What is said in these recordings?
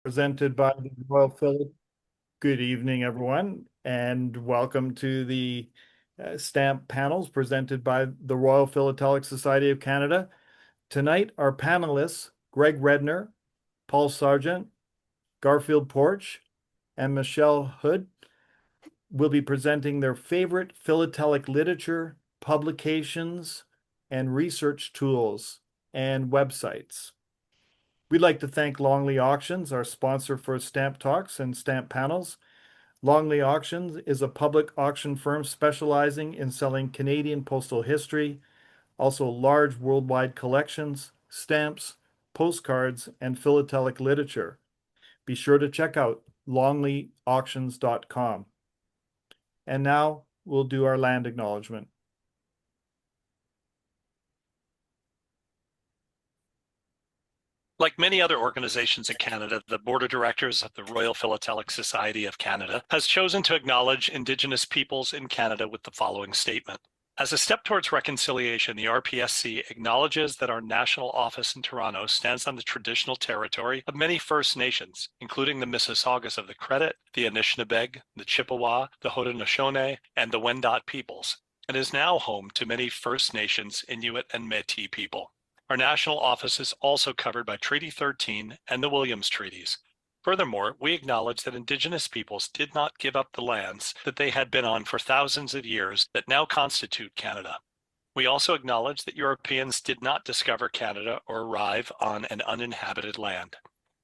Presented by the Royal Philip. Good evening, everyone, and welcome to the stamp panels presented by the Royal Philatelic Society of Canada. Tonight, our panelists, Gregg Redner, Paul Sarjeant, Garfield Portch, and Michel Houde, will be presenting their favorite philatelic literature, publications, and research tools and websites. We'd like to thank Longley Auctions, our sponsor for Stamp Talks and Stamp Panels. Longley Auctions is a public auction firm specializing in selling Canadian postal history, also large worldwide collections, stamps, postcards, and philatelic literature. Be sure to check out longleyauctions.com. And now we'll do our land acknowledgement. Like many other organizations in Canada, the Board of Directors of the Royal Philatelic Society of Canada has chosen to acknowledge Indigenous peoples in Canada with the following statement. As a step towards reconciliation, the RPSC acknowledges that our national office in Toronto stands on the traditional territory of many First Nations, including the Mississaugas of the Credit, the Anishinaabeg, the Chippewa, the Haudenosaunee, and the Wendat peoples, and is now home to many First Nations, Inuit, and Métis people. Our national office is also covered by Treaty 13 and the Williams Treaties. Furthermore, we acknowledge that Indigenous peoples did not give up the lands that they had been on for thousands of years that now constitute Canada. We also acknowledge that Europeans did not discover Canada or arrive on an uninhabited land.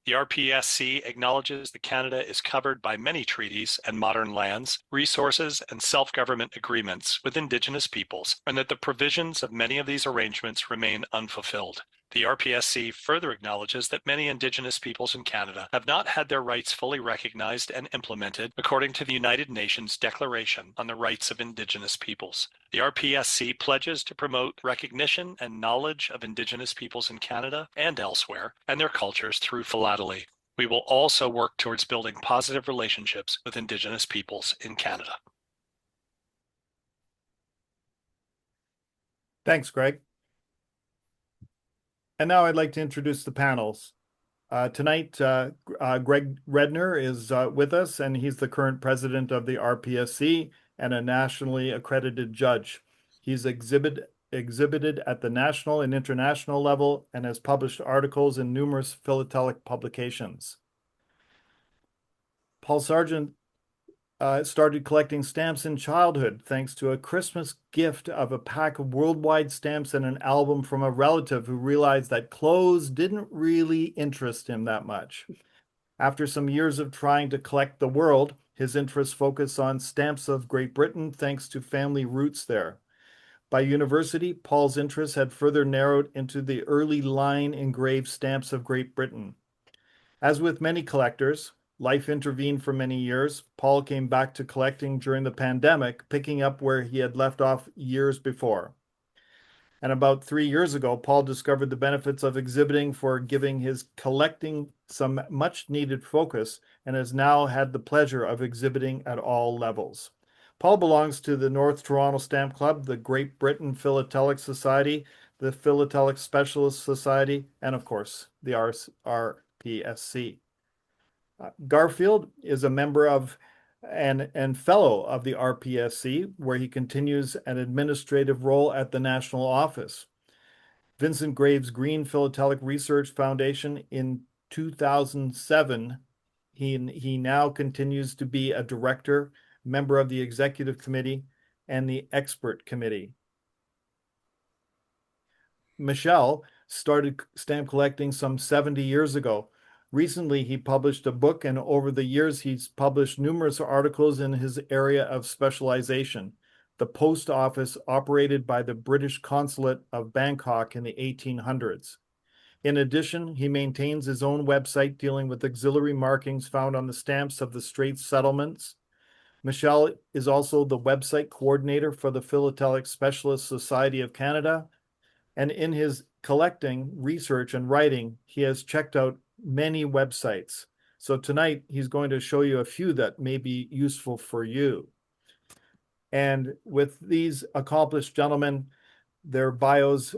The RPSC acknowledges that Canada is covered by many treaties and modern lands, resources, and self-government agreements with Indigenous peoples, and that the provisions of many of these arrangements remain unfulfilled. The RPSC further acknowledges that many Indigenous peoples in Canada have not had their rights fully recognized and implemented according to the United Nations Declaration on the Rights of Indigenous Peoples. The RPSC pledges to promote recognition and knowledge of Indigenous peoples in Canada and elsewhere and their cultures through philately. We will also work towards building positive relationships with Indigenous peoples in Canada. Thanks, Greg. And now I'd like to introduce the panels. Tonight, Gregg Redner is with us, and he's the current president of the RPSC and a nationally accredited judge. He's exhibited at the national and international level and has published articles in numerous philatelic publications. Paul Sarjeant started collecting stamps in childhood thanks to a Christmas gift of a pack of worldwide stamps and an album from a relative who realized that clothes didn't really interest him that much. After some years of trying to collect the world, his interests focused on stamps of Great Britain thanks to family roots there. By university, Paul's interests had further narrowed into the early line engraved stamps of Great Britain. As with many collectors, life intervened for many years. Paul came back to collecting during the pandemic, picking up where he had left off years before. And about 3 years ago, Paul discovered the benefits of exhibiting for giving his collecting some much needed focus and has now had the pleasure of exhibiting at all levels. Paul belongs to the North Toronto Stamp Club, the Great Britain Philatelic Society, the Philatelic Specialist Society, and of course, the RPSC. Garfield is a member of and fellow of the RPSC, where he continues an administrative role at the national office. Vincent Graves Green Philatelic Research Foundation in 2007. He now continues to be a director, member of the executive committee, and the expert committee. Michel started stamp collecting some 70 years ago. Recently, he published a book, and over the years, he's published numerous articles in his area of specialization, the post office operated by the British Consulate of Bangkok in the 1800s. In addition, he maintains his own website dealing with auxiliary markings found on the stamps of the Straits settlements. Michel is also the website coordinator for the Philatelic Specialist Society of Canada, and in his collecting, research, and writing, he has checked out many websites. So tonight, he's going to show you a few that may be useful for you. And with these accomplished gentlemen, their bios,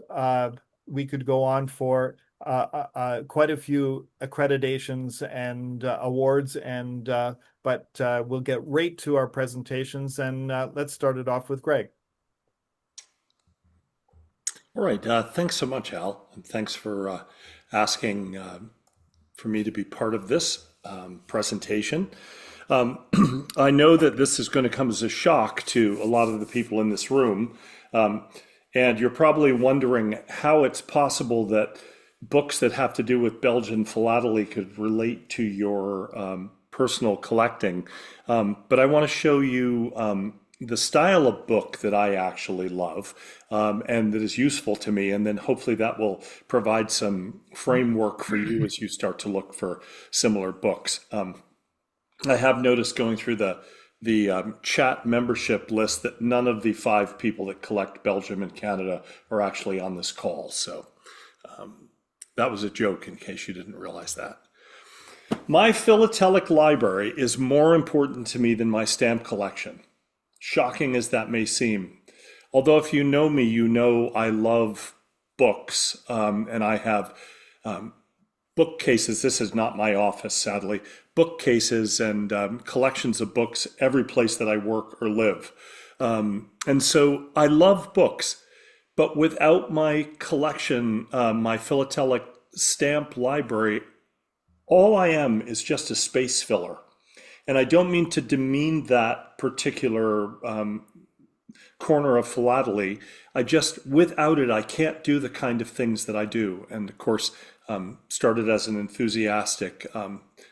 we could go on for quite a few accreditations and awards, and but we'll get right to our presentations, and let's start it off with Gregg. All right. Thanks so much, Al. And thanks for asking for me to be part of this presentation. I know that this is going to come as a shock to a lot of the people in this room. And you're probably wondering how it's possible that books that have to do with Belgian philately could relate to your personal collecting. But I want to show you the style of book that I actually love and that is useful to me. And then hopefully that will provide some framework for you as you start to look for similar books. I have noticed going through the chat membership list that none of the 5 people that collect Belgium and Canada are actually on this call. So that was a joke in case you didn't realize that. My philatelic library is more important to me than my stamp collection. Shocking as that may seem. Although if you know me, you know I love books, and I have bookcases. This is not my office, sadly. Bookcases and collections of books every place that I work or live. And so I love books, but without my collection, my philatelic stamp library, all I am is just a space filler. And I don't mean to demean that particular corner of philately. Without it, I can't do the kind of things that I do. And of course, started as an enthusiastic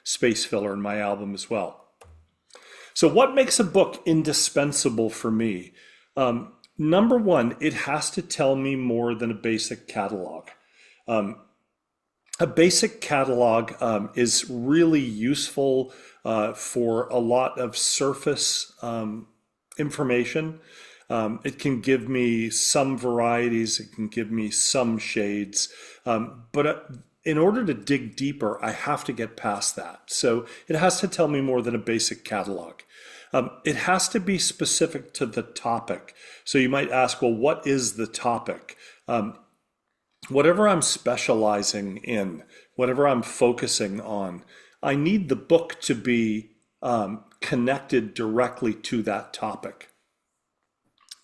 space filler in my album as well. So what makes a book indispensable for me? Number one, it has to tell me more than a basic catalog. A basic catalog is really useful for a lot of surface information. It can give me some varieties, it can give me some shades, but in order to dig deeper, I have to get past that. So it has to tell me more than a basic catalog. It has to be specific to the topic. So you might ask, well, what is the topic? Whatever I'm specializing in, whatever I'm focusing on, I need the book to be connected directly to that topic.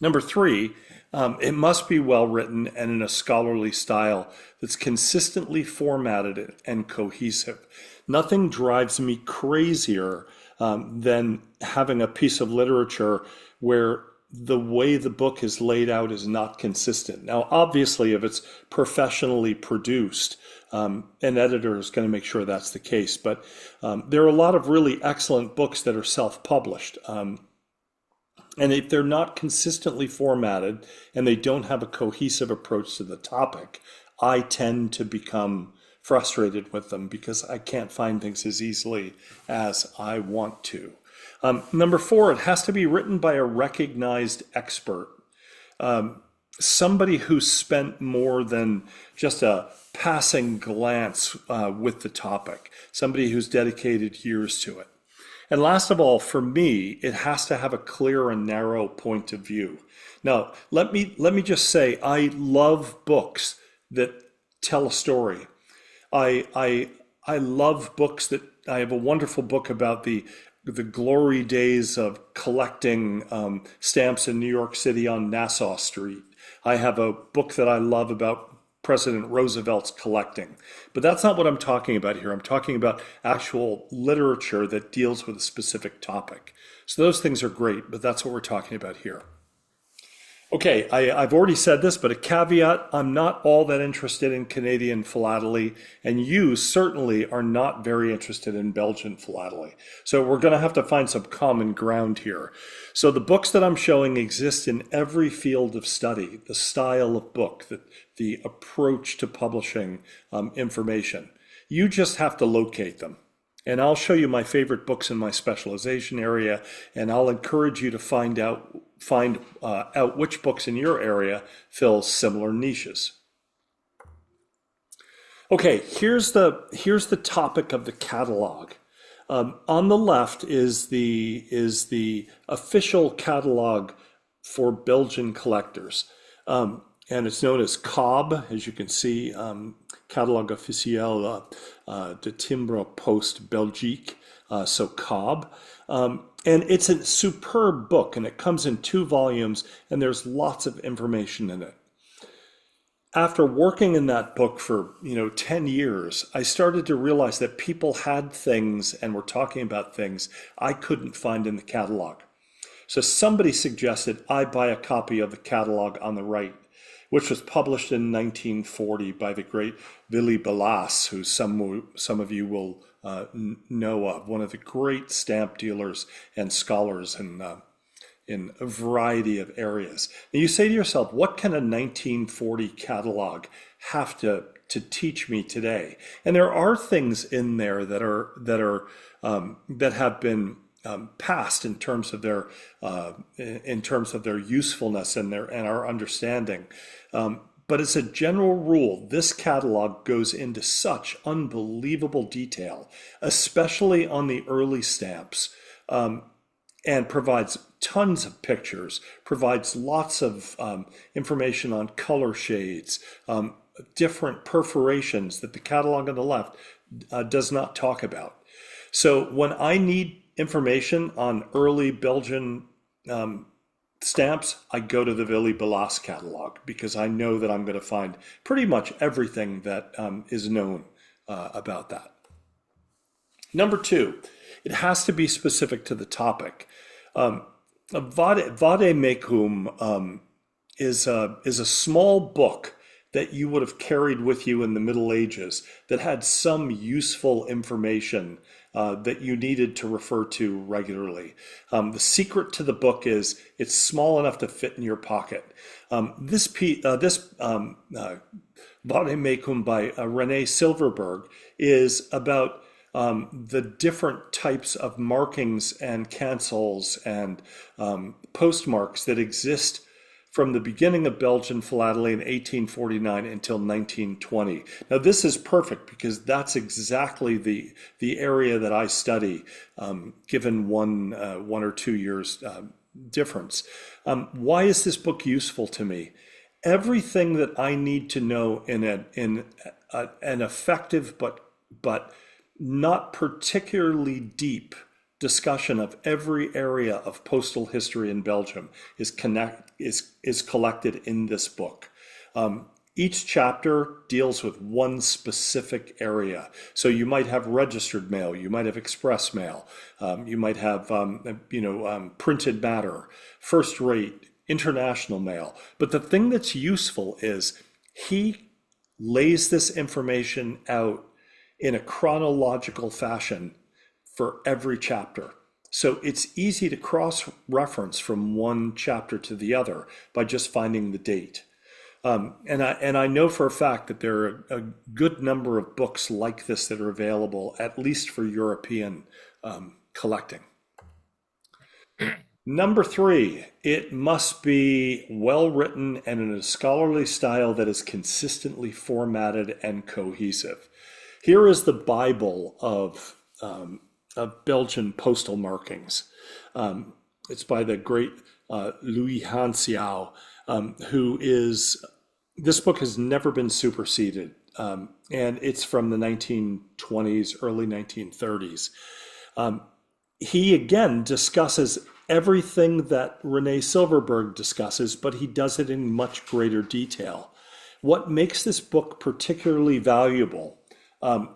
Number 3, it must be well written and in a scholarly style that's consistently formatted and cohesive. Nothing drives me crazier than having a piece of literature where the way the book is laid out is not consistent. Now, obviously, if it's professionally produced, an editor is going to make sure that's the case. But there are a lot of really excellent books that are self-published. And if they're not consistently formatted and they don't have a cohesive approach to the topic, I tend to become frustrated with them because I can't find things as easily as I want to. Number 4, it has to be written by a recognized expert. Somebody who spent more than just a passing glance with the topic. Somebody who's dedicated years to it. And last of all, for me, it has to have a clear and narrow point of view. Now, let me just say, I love books that tell a story. I love books that I have a wonderful book about the glory days of collecting stamps in New York City on Nassau Street. I have a book that I love about President Roosevelt's collecting. But that's not what I'm talking about here. I'm talking about actual literature that deals with a specific topic. So those things are great, but that's what we're talking about here. Okay, I've already said this, but a caveat, I'm not all that interested in Canadian philately, and you certainly are not very interested in Belgian philately. So we're going to have to find some common ground here. So the books that I'm showing exist in every field of study, the style of book, the approach to publishing information. You just have to locate them. And I'll show you my favorite books in my specialization area, and I'll encourage you to find out which books in your area fill similar niches. Okay, here's the topic of the catalog. On the left is the official catalog for Belgian collectors. And and it's known as COB, as you can see, Catalogue Officiel de Timbre Post Belgique, so COB. And it's a superb book, and it comes in 2 volumes, and there's lots of information in it. After working in that book for 10 years, I started to realize that people had things and were talking about things I couldn't find in the catalog. So somebody suggested I buy a copy of the catalog on the right, which was published in 1940 by the great Willy Belaas, who some of you will know of, one of the great stamp dealers and scholars in a variety of areas. Now you say to yourself, what can a 1940 catalog have to teach me today? And there are things in there that have been past in terms of their usefulness and our understanding. But as a general rule, this catalog goes into such unbelievable detail, especially on the early stamps, and provides tons of pictures, provides lots of information on color shades, different perforations that the catalog on the left does not talk about. So when I need information on early Belgian stamps, I go to the Willy Belaas catalog because I know that I'm going to find pretty much everything that is known about that. Number 2, it has to be specific to the topic. Vade-mecum is a small book that you would have carried with you in the Middle Ages that had some useful information that you needed to refer to regularly. The secret to the book is it's small enough to fit in your pocket. This Vade-mecum by René Silverberg is about the different types of markings and cancels and postmarks that exist from the beginning of Belgian philately in 1849 until 1920. Now this is perfect because that's exactly the area that I study, given one or 2 years difference. Why is this book useful to me? Everything that I need to know in an effective but not particularly deep discussion of every area of postal history in Belgium is collected in this book. Each chapter deals with one specific area. So you might have registered mail, you might have express mail, you might have printed matter, first rate, international mail. But the thing that's useful is he lays this information out in a chronological fashion for every chapter. So it's easy to cross-reference from one chapter to the other by just finding the date. And I know for a fact that there are a good number of books like this that are available, at least for European collecting. Number 3, it must be well written and in a scholarly style that is consistently formatted and cohesive. Here is the Bible of Belgian postal markings. It's by the great Louis Hansiau, this book has never been superseded, and it's from the 1920s, early 1930s. He again discusses everything that René Silverberg discusses, but he does it in much greater detail. What makes this book particularly valuable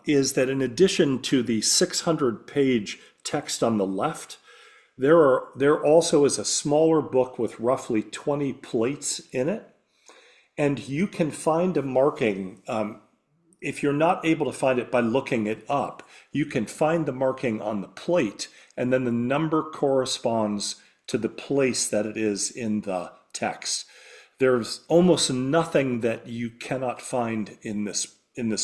is that in addition to the 600-page text on the left, there also is a smaller book with roughly 20 plates in it. And you can find a marking, if you're not able to find it by looking it up, you can find the marking on the plate, and then the number corresponds to the place that it is in the text. There's almost nothing that you cannot find in this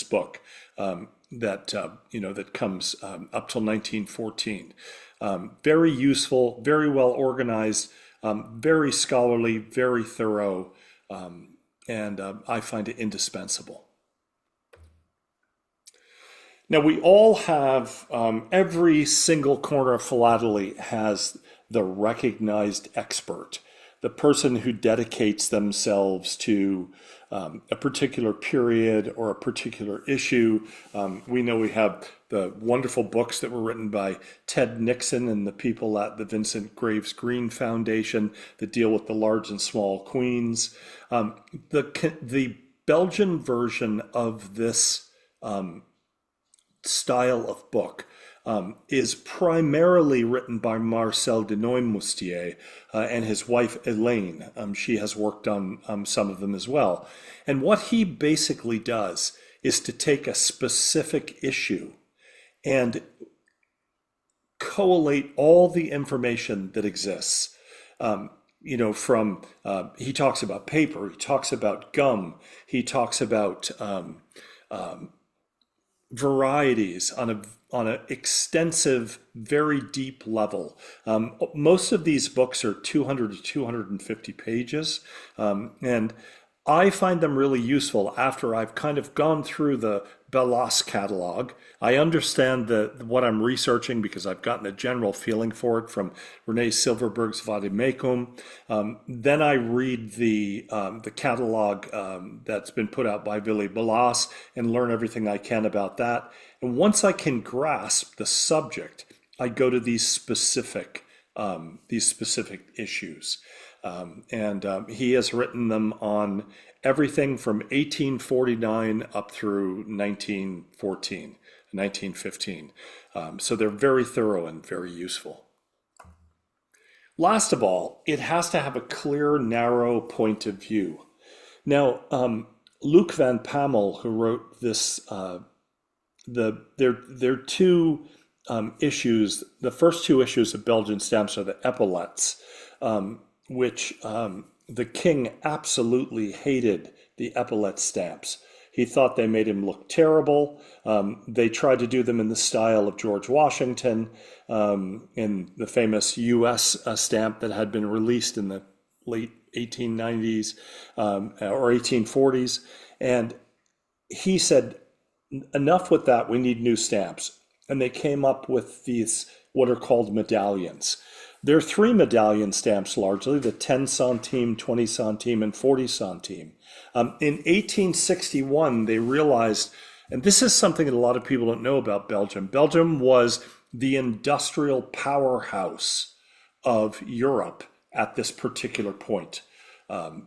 book that comes up till 1914. Very useful, very well organized, very scholarly, very thorough, and I find it indispensable. Now we all have, every single corner of philately has the recognized expert, the person who dedicates themselves to a particular period or a particular issue. We know we have the wonderful books that were written by Ted Nixon and the people at the Vincent Graves Green Foundation that deal with the large and small queens. The Belgian version of this style of book is primarily written by Marcel de Neumoustier and his wife Elaine. She has worked on some of them as well. And what he basically does is to take a specific issue and collate all the information that exists. From he talks about paper, he talks about gum, he talks about varieties on an extensive, very deep level. Most of these books are 200 to 250 pages, and I find them really useful after I've kind of gone through the Bellas catalog. I understand what I'm researching because I've gotten a general feeling for it from Renee Silverberg's Vademecum. Then I read the catalog that's been put out by Willy Bellas and learn everything I can about that. And once I can grasp the subject, I go to these specific issues. He has written them on everything from 1849 up through 1914, 1915. So they're very thorough and very useful. Last of all, it has to have a clear, narrow point of view. Now, Luc van Pammel, who wrote this, there are two issues. The first two issues of Belgian stamps are the epaulettes, which the king absolutely hated the epaulette stamps. He thought they made him look terrible. They tried to do them in the style of George Washington in the famous U.S. Stamp that had been released in the late 1890s or 1840s. And he said, enough with that, we need new stamps. And they came up with these, what are called medallions. There are three medallion stamps largely, the 10 centime, 20 centime, and 40 centime. In 1861, they realized, and this is something that a lot of people don't know about Belgium. Belgium was the industrial powerhouse of Europe at this particular point.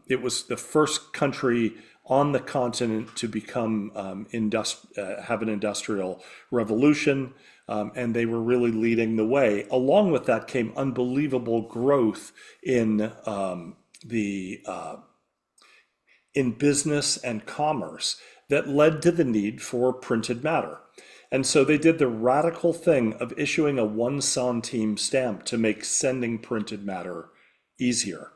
It was the first country on the continent to become have an industrial revolution. And they were really leading the way. Along with that came unbelievable growth in in business and commerce that led to the need for printed matter. And so they did the radical thing of issuing a 1 centime stamp to make sending printed matter easier.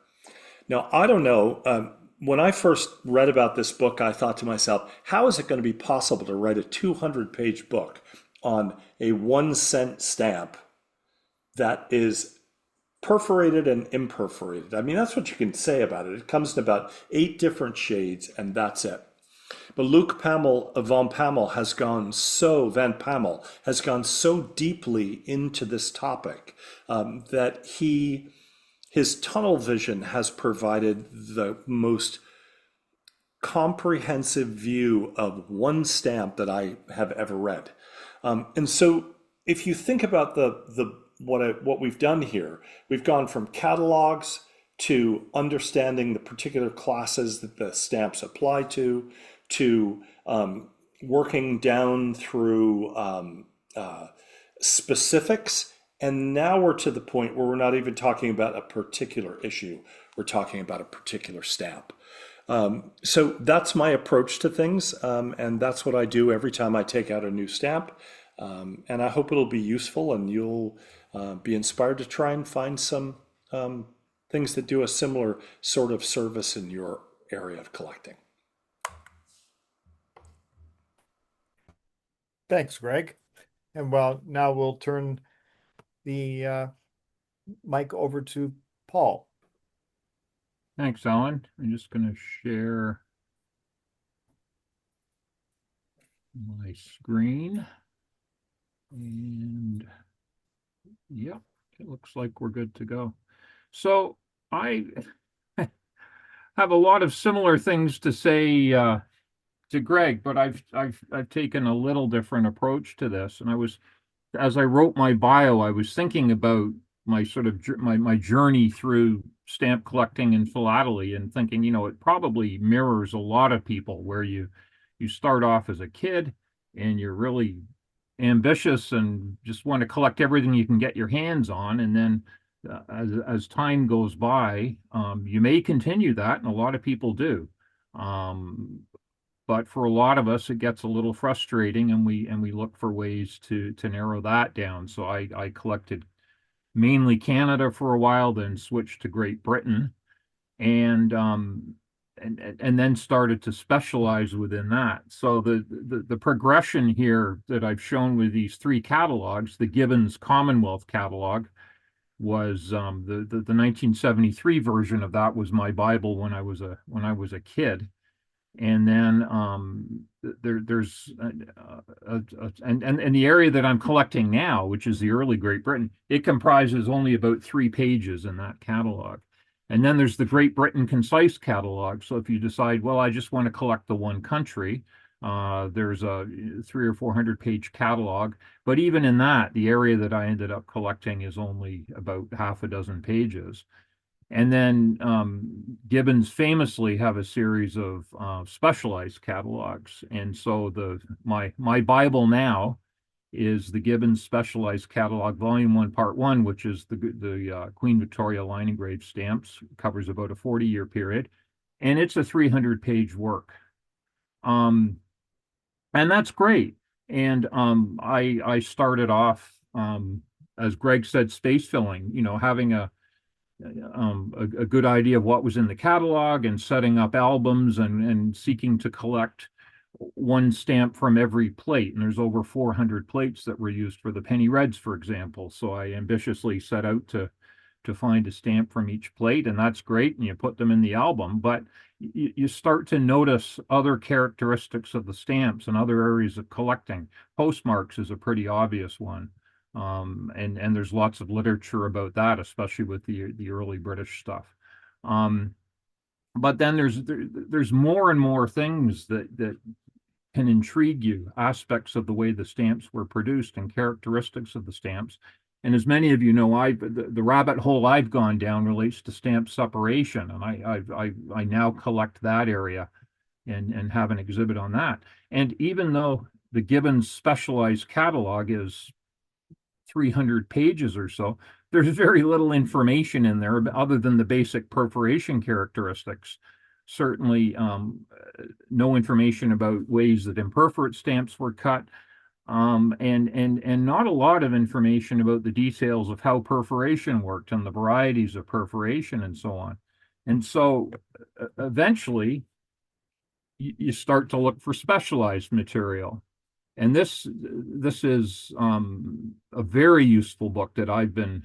Now, I don't know. When I first read about this book, I thought to myself, how is it going to be possible to write a 200-page book on a 1 cent stamp that is perforated and imperforated? I mean, that's what you can say about it. It comes in about 8 different shades, and that's it. But Luc Pammel, Van Pammel has gone so deeply into this topic that his tunnel vision has provided the most comprehensive view of one stamp that I have ever read. And so if you think about what we've done here, we've gone from catalogs to understanding the particular classes that the stamps apply to working down through specifics. And now we're to the point where we're not even talking about a particular issue. We're talking about a particular stamp. So that's my approach to things. And that's what I do every time I take out a new stamp. And I hope it'll be useful and you'll be inspired to try and find some things that do a similar sort of service in your area of collecting. Thanks, Gregg. And well, now we'll turn the mic over to Paul. Thanks, Owen. I'm just going to share my screen. And yeah, it looks like we're good to go. So have a lot of similar things to say to Gregg, but I've taken a little different approach to this. And as I wrote my bio, I was thinking about my sort of my journey through stamp collecting and philately, and thinking, it probably mirrors a lot of people where you start off as a kid and you're really ambitious and just want to collect everything you can get your hands on, and then as time goes by, you may continue that, and a lot of people do. Um, but for a lot of us, it gets a little frustrating, and we look for ways to narrow that down. So I collected mainly Canada for a while, then switched to Great Britain, and and then started to specialize within that. So the progression here that I've shown with these three catalogs, the Gibbons Commonwealth catalog was the 1973 version of that was my Bible when I was a kid. And then there's and the area that I'm collecting now, which is the early Great Britain, it comprises only about 3 pages in that catalog. And then there's the Great Britain Concise catalog. So if you decide, well, I just want to collect the one country, there's a 300 or 400 page catalog. But even in that, the area that I ended up collecting is only about half a dozen pages. And then Gibbons famously have a series of specialized catalogs. And so my Bible now is the Gibbons Specialized Catalog, Volume 1, Part 1, which is the Queen Victoria line engraved stamps, covers about a 40-year period, and it's a 300-page work. Um, and that's great. And I started off, as Gregg said, space filling, having a good idea of what was in the catalog and setting up albums and seeking to collect one stamp from every plate. And there's over 400 plates that were used for the penny reds, for example. So I ambitiously set out to find a stamp from each plate, and that's great. And you put them in the album, but you start to notice other characteristics of the stamps and other areas of collecting. Postmarks is a pretty obvious one. And there's lots of literature about that, especially with the early British stuff. But then there's more and more things that can intrigue you, aspects of the way the stamps were produced and characteristics of the stamps. And as many of you know, the rabbit hole I've gone down relates to stamp separation, and I now collect that area and have an exhibit on that. And even though the Gibbons Specialized Catalog is 300 pages or so, there's very little information in there other than the basic perforation characteristics. Certainly, no information about ways that imperforate stamps were cut, and not a lot of information about the details of how perforation worked and the varieties of perforation and so on. And so eventually, you start to look for specialized material. And this is a very useful book that I've been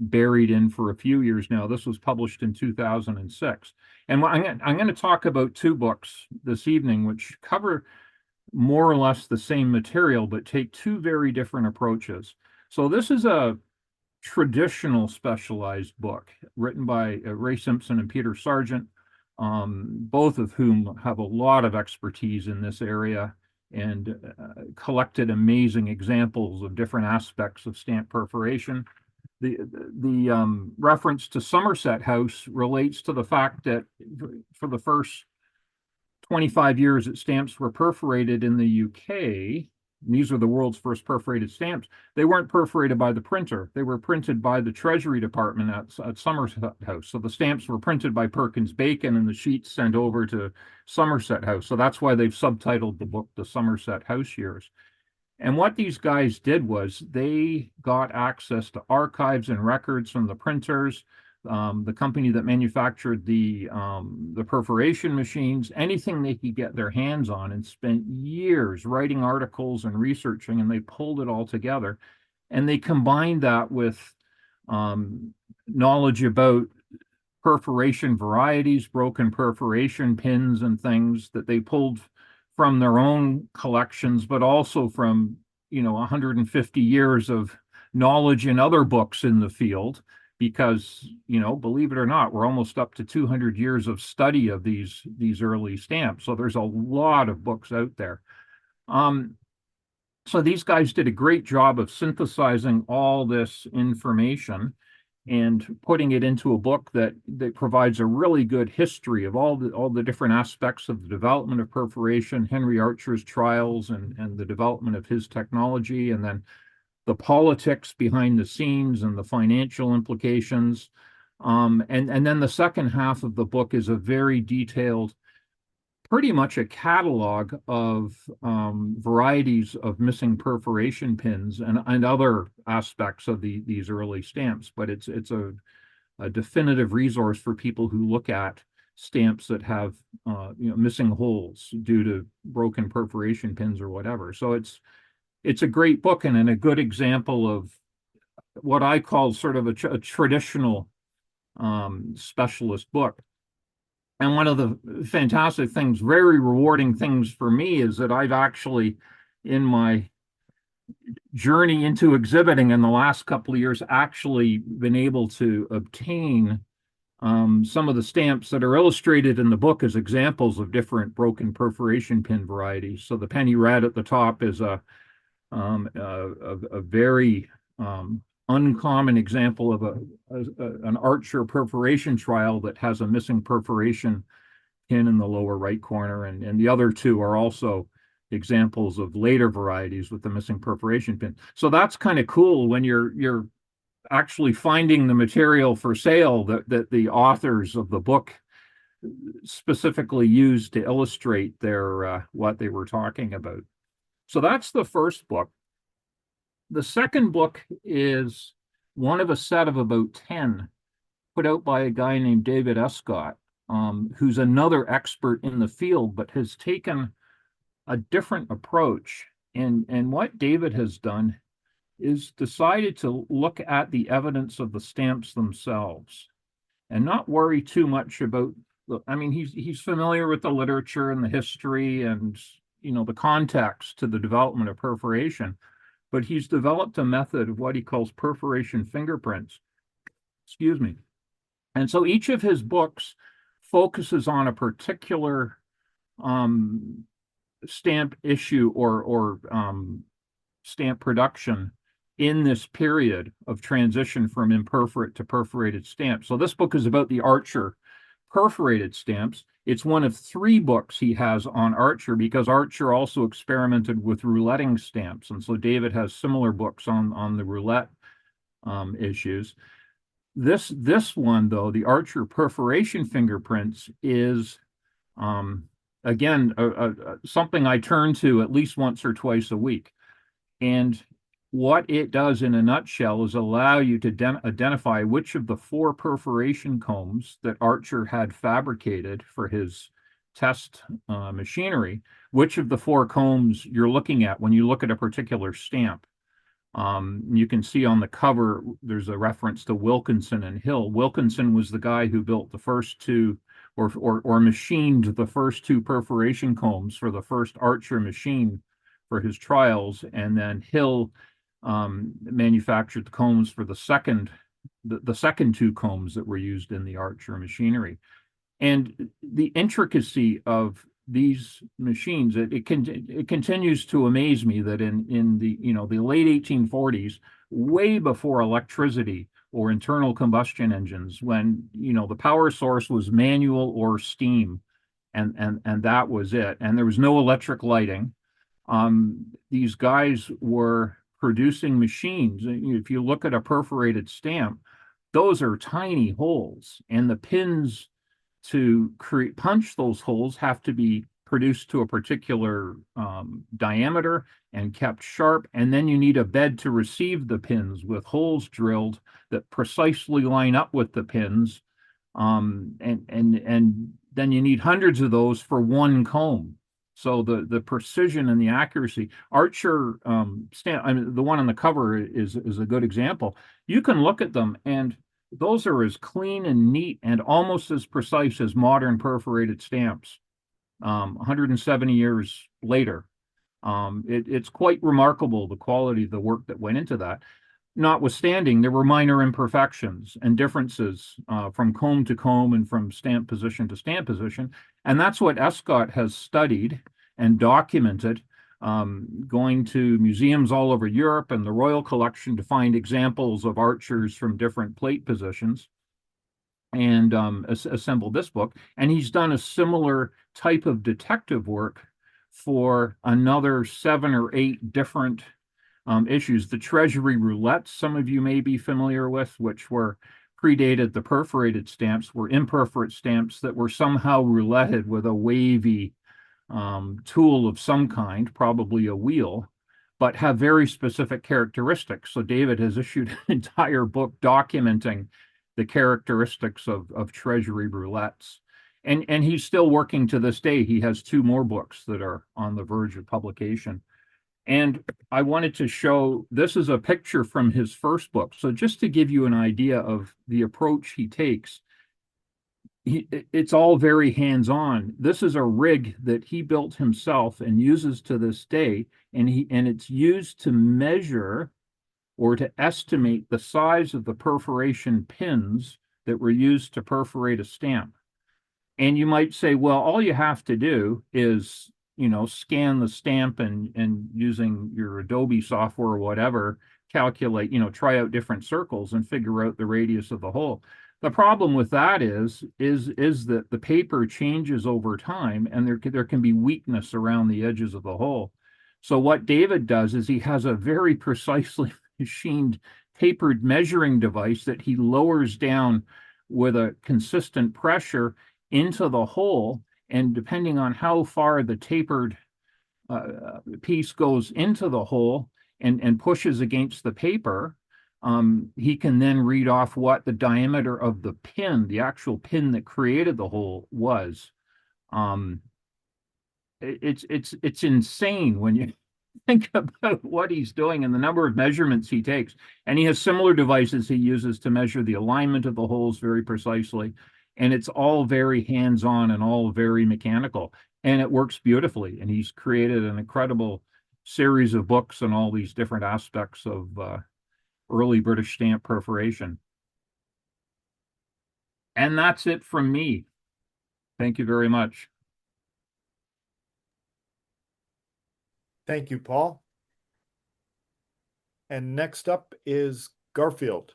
buried in for a few years now. This was published in 2006. And I'm going to talk about 2 books this evening, which cover more or less the same material, but take 2 very different approaches. So this is a traditional specialized book written by Ray Simpson and Peter Sarjeant, both of whom have a lot of expertise in this area and collected amazing examples of different aspects of stamp perforation. The reference to Somerset House relates to the fact that for the first 25 years that stamps were perforated in the UK, these are the world's first perforated stamps, they weren't perforated by the printer. They were printed by the Treasury Department at Somerset House. So the stamps were printed by Perkins Bacon and the sheets sent over to Somerset House. So that's why they've subtitled the book The Somerset House Years. And what these guys did was they got access to archives and records from the printers, the company that manufactured the perforation machines, anything they could get their hands on, and spent years writing articles and researching, and they pulled it all together. And they combined that with knowledge about perforation varieties, broken perforation pins and things that they pulled from their own collections, but also from 150 years of knowledge in other books in the field. because, believe it or not, we're almost up to 200 years of study of these early stamps. So there's a lot of books out there. So these guys did a great job of synthesizing all this information and putting it into a book that provides a really good history of all the different aspects of the development of perforation, Henry Archer's trials, and the development of his technology, and then the politics behind the scenes and the financial implications. And then the second half of the book is a very detailed, pretty much a catalog of varieties of missing perforation pins and other aspects of these early stamps. But it's a definitive resource for people who look at stamps that have missing holes due to broken perforation pins or whatever. So it's a great book and a good example of what I call sort of a traditional specialist book. And one of the fantastic things, very rewarding things for me, is that I've actually, in my journey into exhibiting in the last couple of years, actually been able to obtain some of the stamps that are illustrated in the book as examples of different broken perforation pin varieties. So the penny red at the top is a very uncommon example of an Archer perforation trial that has a missing perforation pin in the lower right corner, and the other two are also examples of later varieties with the missing perforation pin. So that's kind of cool when you're actually finding the material for sale that the authors of the book specifically used to illustrate their what they were talking about. So that's the first book. The second book is one of a set of about 10 put out by a guy named David Escott, who's another expert in the field, but has taken a different approach. And what David has done is decided to look at the evidence of the stamps themselves and not worry too much about he's familiar with the literature and the history and the context to the development of perforation, but he's developed a method of what he calls perforation fingerprints. Excuse me. And so each of his books focuses on a particular stamp issue or stamp production in this period of transition from imperforate to perforated stamps. So this book is about the Archer perforated stamps. It's one of 3 books he has on Archer, because Archer also experimented with rouletting stamps. And so David has similar books on the roulette issues. This one, though, the Archer perforation fingerprints, is, again, something I turn to at least once or twice a week. And what it does in a nutshell is allow you to identify which of the 4 perforation combs that Archer had fabricated for his test machinery, which of the 4 combs you're looking at when you look at a particular stamp. You can see on the cover, there's a reference to Wilkinson and Hill. Wilkinson was the guy who built the first 2 or machined the first 2 perforation combs for the first Archer machine for his trials, and then Hill manufactured the combs for the second 2 combs that were used in the Archer machinery. And the intricacy of these machines, it continues to amaze me that in the the late 1840s, way before electricity or internal combustion engines, when the power source was manual or steam, and that was it, and there was no electric lighting, these guys were producing machines. If you look at a perforated stamp, those are tiny holes, and the pins to punch those holes have to be produced to a particular diameter and kept sharp, and then you need a bed to receive the pins with holes drilled that precisely line up with the pins, and then you need hundreds of those for one comb. So the precision and the accuracy. Archer the one on the cover is a good example. You can look at them, and those are as clean and neat and almost as precise as modern perforated stamps 170 years later. It's quite remarkable, the quality of the work that went into that. notwithstanding, there were minor imperfections and differences from comb to comb and from stamp position to stamp position. And that's what Escott has studied and documented, going to museums all over Europe and the Royal Collection to find examples of archers from different plate positions, and assembled this book. And he's done a similar type of detective work for another 7 or 8 different issues. The Treasury Roulettes, some of you may be familiar with, which were predated the perforated stamps, were imperforate stamps that were somehow rouletted with a wavy tool of some kind, probably a wheel, but have very specific characteristics. So David has issued an entire book documenting the characteristics of Treasury Roulettes. And he's still working to this day. He has 2 more books that are on the verge of publication. And I wanted to show, this is a picture from his first book. So just to give you an idea of the approach he takes, it's all very hands-on. This is a rig that he built himself and uses to this day, and it's used to measure or to estimate the size of the perforation pins that were used to perforate a stamp. And you might say, well, all you have to do is, scan the stamp and using your Adobe software or whatever, calculate, try out different circles and figure out the radius of the hole. The problem with that is that the paper changes over time, and there can be weakness around the edges of the hole. So what David does is he has a very precisely machined tapered measuring device that he lowers down with a consistent pressure into the hole, and depending on how far the tapered piece goes into the hole and pushes against the paper, he can then read off what the diameter of the pin, the actual pin that created the hole, was. It's insane when you think about what he's doing and the number of measurements he takes. And he has similar devices he uses to measure the alignment of the holes very precisely. And it's all very hands-on and all very mechanical. And it works beautifully. And he's created an incredible series of books on all these different aspects of early British stamp perforation. And that's it from me. Thank you very much. Thank you, Paul. And next up is Garfield.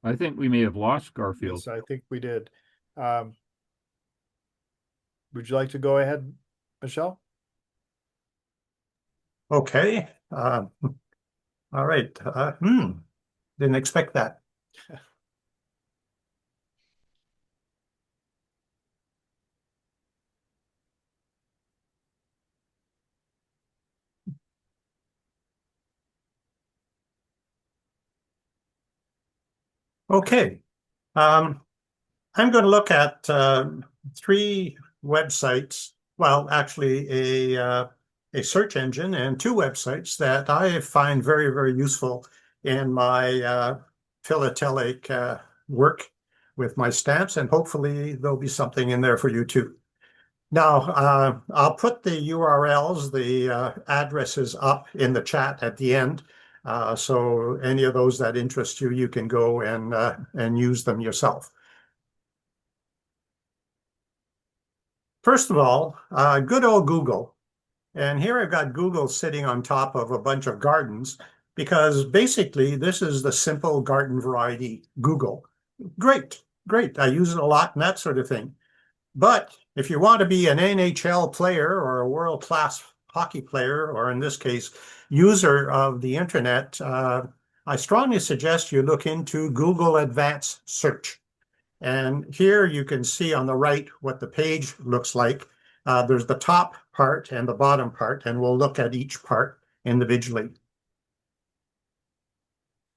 I think we may have lost Garfield. Yes, I think we did. Would you like to go ahead, Michel? Okay. All right. Didn't expect that. Okay. I'm going to look at 3 websites. Well, actually, a search engine and 2 websites that I find very, very useful in my philatelic work with my stamps, and hopefully there'll be something in there for you too. Now, I'll put the URLs, the addresses up in the chat at the end. So any of those that interest you, you can go and use them yourself. First of all, good old Google. And here I've got Google sitting on top of a bunch of gardens, because basically this is the simple garden variety Google. Great, great. I use it a lot and that sort of thing. But if you want to be an NHL player or a world-class hockey player, or in this case, user of the internet, I strongly suggest you look into Google Advanced Search. And here you can see on the right what the page looks like. There's the top part and the bottom part, and we'll look at each part individually.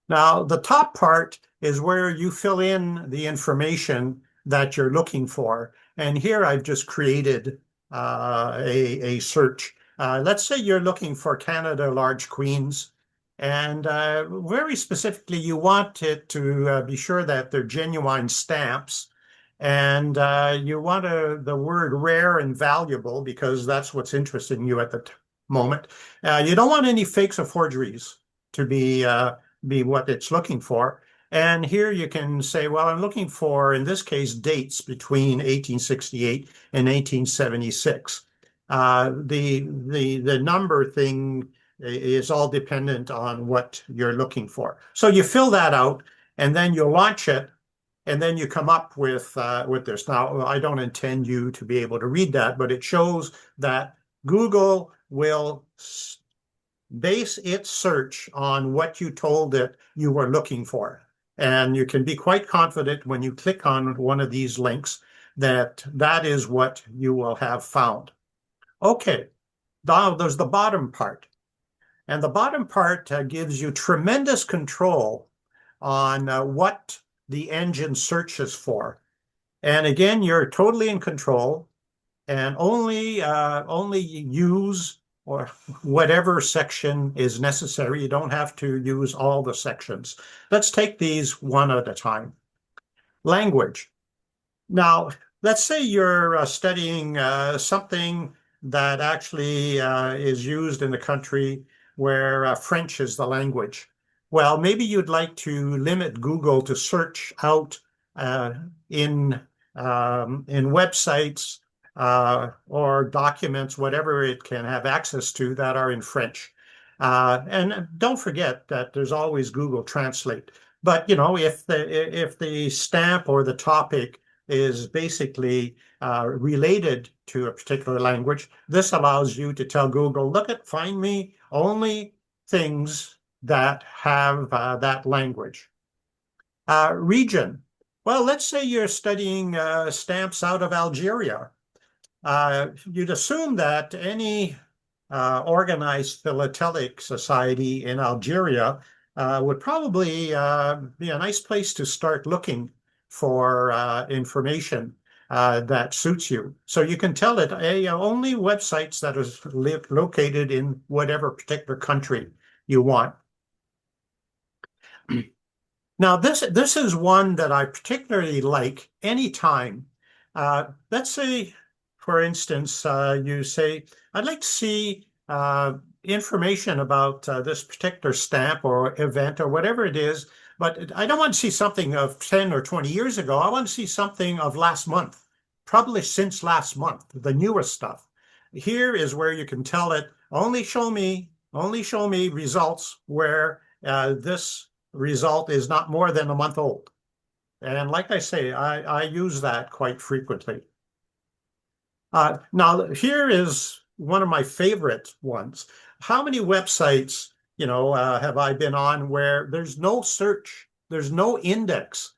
Now, the top part is where you fill in the information that you're looking for. And here I've just created a search. Let's say you're looking for Canada large queens. And very specifically, you want it to be sure that they're genuine stamps. And you want the word rare and valuable because that's what's interesting you at the moment. You don't want any fakes or forgeries to be what it's looking for. And here you can say, well, I'm looking for, in this case, dates between 1868 and 1876. The number thing is all dependent on what you're looking for. So you fill that out, and then you launch it, and then you come up with this. Now, I don't intend you to be able to read that, but it shows that Google will base its search on what you told it you were looking for. And you can be quite confident when you click on one of these links that that is what you will have found. Okay, now there's the bottom part. And the bottom part gives you tremendous control on what the engine searches for. And again, you're totally in control and only use or whatever section is necessary. You don't have to use all the sections. Let's take these one at a time. Language. Now, let's say you're studying something that actually is used in a country where French is the language. Well, maybe you'd like to limit Google to search out in websites or documents, whatever it can have access to that are in French. And don't forget that there's always Google Translate. But you know, if the stamp or the topic is basically related to a particular language, this allows you to tell Google, find me only things that have that language. Region. Well, let's say you're studying stamps out of Algeria. You'd assume that any organized philatelic society in Algeria would probably be a nice place to start looking for information that suits you. So you can tell it only websites that are located in whatever particular country you want. Now, this is one that I particularly like anytime. Let's say, for instance, you say, I'd like to see information about this particular stamp or event or whatever it is, but I don't want to see something of 10 or 20 years ago. I want to see something of last month, probably since last month, the newest stuff. Here is where you can tell it, only show me results where this result is not more than a month old. And like I say, I use that quite frequently. Now, here is one of my favorite ones. How many websites, have I been on where there's no search, there's no index,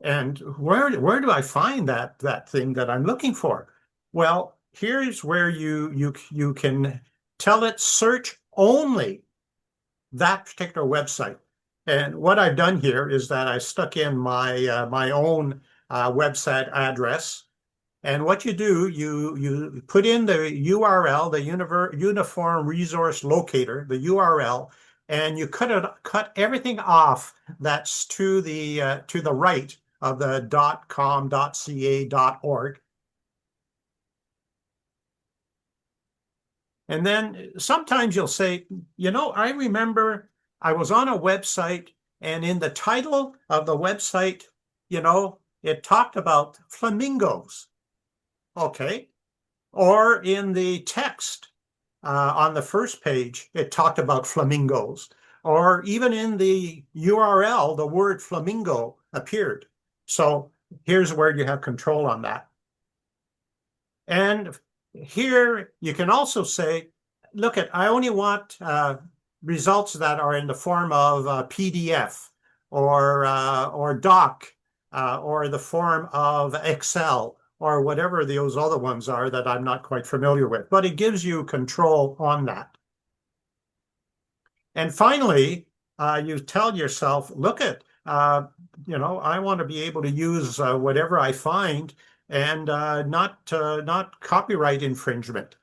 and where do I find that thing that I'm looking for? Well, here's where you can tell it search only that particular website. And what I've done here is that I stuck in my my own website address. And what you do, you put in the URL, the Uniform Resource Locator, the URL, and you cut everything off that's to the right of the .com.ca.org. And then sometimes you'll say, I remember I was on a website and in the title of the website, it talked about flamingos. Okay. Or in the text on the first page, it talked about flamingos. Or even in the URL, the word flamingo appeared. So here's where you have control on that. And here you can also say, I only want results that are in the form of PDF or doc or the form of Excel or whatever those other ones are that I'm not quite familiar with. But it gives you control on that. And finally, you tell yourself, I want to be able to use whatever I find and not copyright infringement.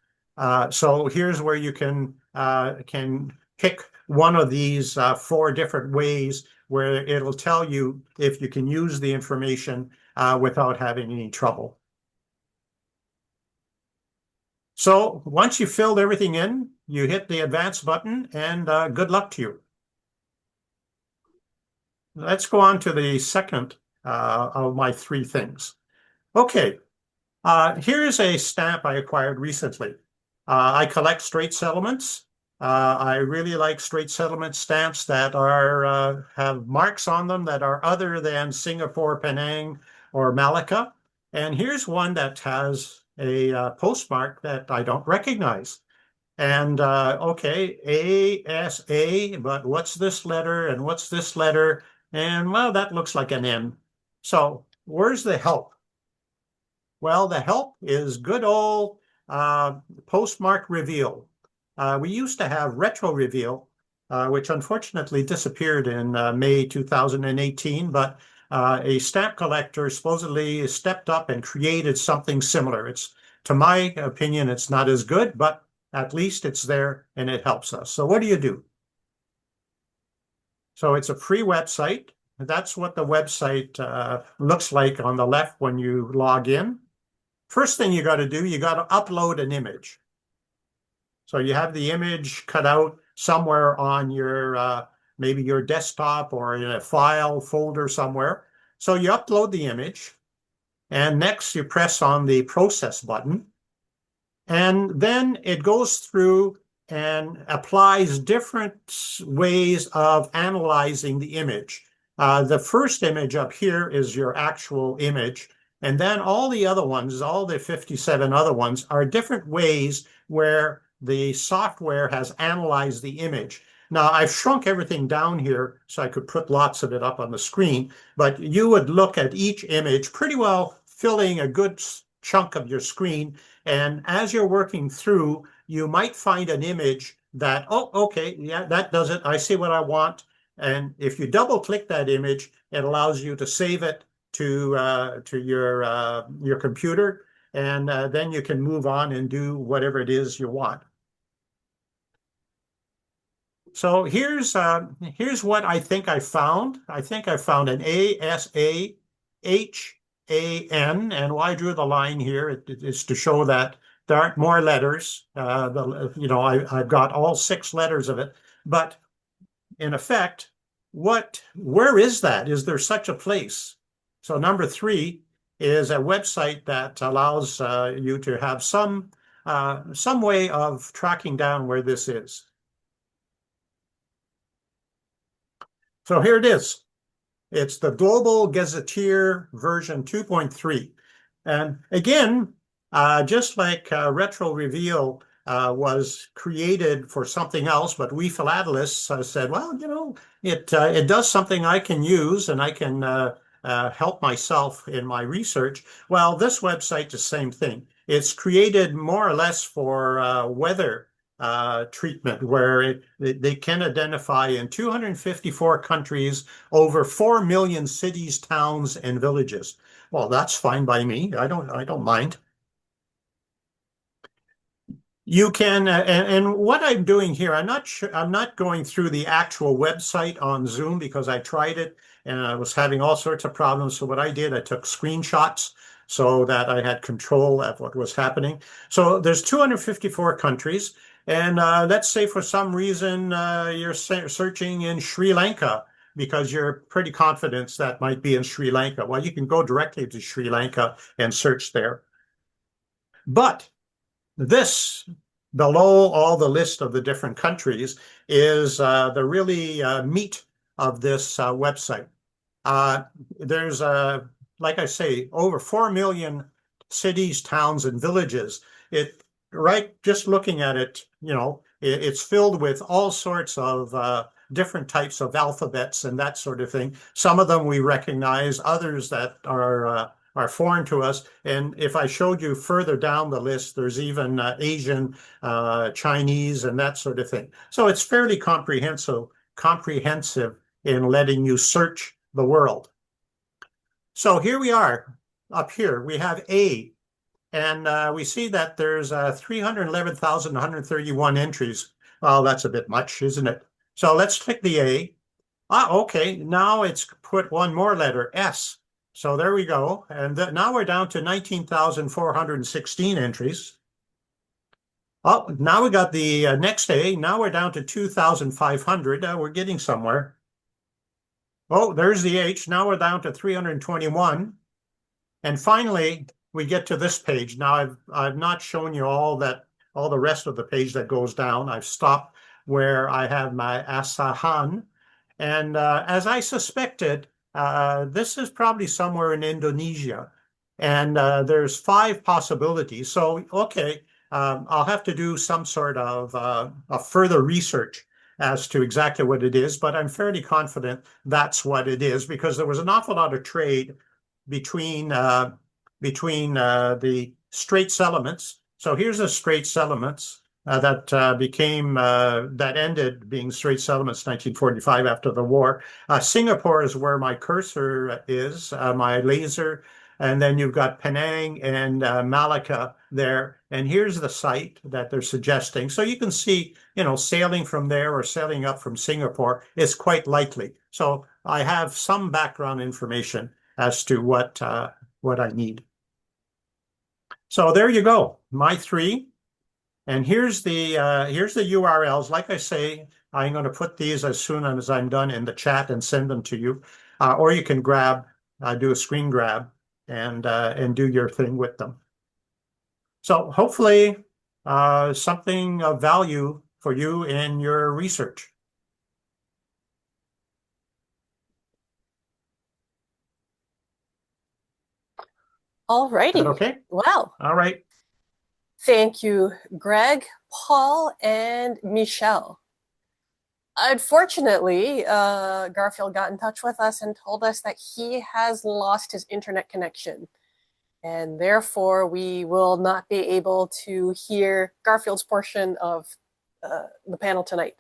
So here's where you can pick one of these 4 different ways where it'll tell you if you can use the information without having any trouble. So once you've filled everything in, you hit the advance button, and good luck to you. Let's go on to the second of my 3 things. Okay, here's a stamp I acquired recently. I collect straight settlements. I really like straight settlement stamps that are have marks on them that are other than Singapore, Penang, or Malacca. And here's one that has a postmark that I don't recognize. And okay, ASA, but what's this letter and what's this letter? And well, that looks like an N. So where's the help? Well, the help is good old postmark reveal. We used to have retro reveal, which unfortunately disappeared in May 2018, but a stamp collector supposedly stepped up and created something similar. It's, to my opinion, it's not as good, but at least it's there and it helps us. So what do you do? So it's a free website. That's what the website looks like on the left when you log in. First thing you got to do, you got to upload an image. So you have the image cut out somewhere on your maybe your desktop or in a file folder somewhere. So you upload the image, and next you press on the process button, and then it goes through and applies different ways of analyzing the image. The first image up here is your actual image. And then all the other ones, all the 57 other ones, are different ways where the software has analyzed the image. Now, I've shrunk everything down here so I could put lots of it up on the screen, but you would look at each image pretty well filling a good chunk of your screen. And as you're working through, you might find an image that, oh, okay, yeah, that does it. I see what I want. And if you double click that image, it allows you to save it to your computer, and then you can move on and do whatever it is you want. So here's what I think I found. I think I found an ASAHAN, and why I drew the line here is to show that there aren't more letters. I've got all 6 letters of it, but in effect, where is that? Is there such a place? So number 3 is a website that allows you to have some way of tracking down where this is. So here it is. It's the Global Gazetteer version 2.3. And again, just like Retro Reveal was created for something else, but we philatelists said, well, you know, it does something I can use and I can help myself in my research. Well, this website, the same thing. It's created more or less for weather treatment, where they can identify in 254 countries over 4 million cities, towns, and villages. Well, that's fine by me. I don't mind. You can, and what I'm doing here, I'm not going through the actual website on Zoom because I tried it and I was having all sorts of problems. So what I did, I took screenshots so that I had control of what was happening. So there's 254 countries. And let's say for some reason you're searching in Sri Lanka because you're pretty confident that might be in Sri Lanka. Well, you can go directly to Sri Lanka and search there. But this, below all the list of the different countries, is the really meat of this website. There's, like I say, over 4 million cities, towns, and villages. Just looking at it, you know, it's filled with all sorts of different types of alphabets and that sort of thing. Some of them we recognize, others that are foreign to us. And if I showed you further down the list, there's even Asian, Chinese, and that sort of thing. So it's fairly comprehensive in letting you search the world. So here we are. Up here, we have A. And we see that there's 311,131 entries. Well, that's a bit much, isn't it? So let's click the A. Okay, now it's put one more letter, S. So there we go. And now we're down to 19,416 entries. Oh, now we got the next A. Now we're down to 2,500. We're getting somewhere. Oh, there's the H. Now we're down to 321. And finally, we get to this page. Now I've not shown you all the rest of the page that goes down. I've stopped where I have my Asahan. And as I suspected, this is probably somewhere in Indonesia. And there's 5 possibilities. So, okay, I'll have to do some sort of further research as to exactly what it is, but I'm fairly confident that's what it is because there was an awful lot of trade between the Straits Settlements. So here's the Straits Settlements that ended being Straits Settlements 1945 after the war. Singapore is where my cursor is, my laser, and then you've got Penang and Malacca there. And here's the site that they're suggesting. So you can see, sailing from there or sailing up from Singapore is quite likely. So I have some background information as to what I need. So there you go, my 3. And here's the URLs. Like I say, I'm going to put these as soon as I'm done in the chat and send them to you. Or you can do a screen grab and do your thing with them. So hopefully something of value for you in your research. All righty. Okay. Wow. All right. Thank you, Gregg, Paul, and Michel. Unfortunately, Garfield got in touch with us and told us that he has lost his internet connection. And therefore, we will not be able to hear Garfield's portion of the panel tonight.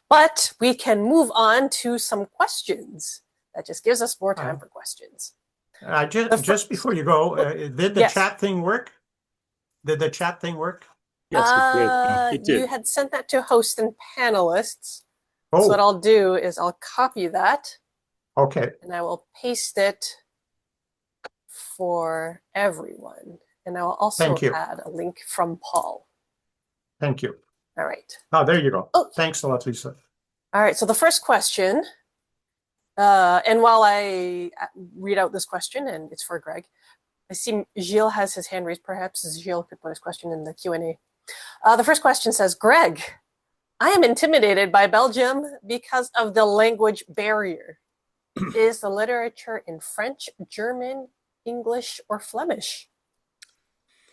But we can move on to some questions. That just gives us more time for questions. Just before you go, did the chat thing work? Did the chat thing work? Yes, it did. You had sent that to host and panelists. Oh. So what I'll do is I'll copy that. Okay. And I will paste it for everyone. And I will also add a link from Paul. Thank you. All right. Oh, there you go. Oh. Thanks a lot, Lisa. All right. So the first question, and while I read out this question, and it's for Gregg, I see Gilles has his hand raised. Perhaps Gilles could put his question in the Q&A. The first question says, Gregg, I am intimidated by Belgium because of the language barrier. Is the literature in French, German, English, or Flemish?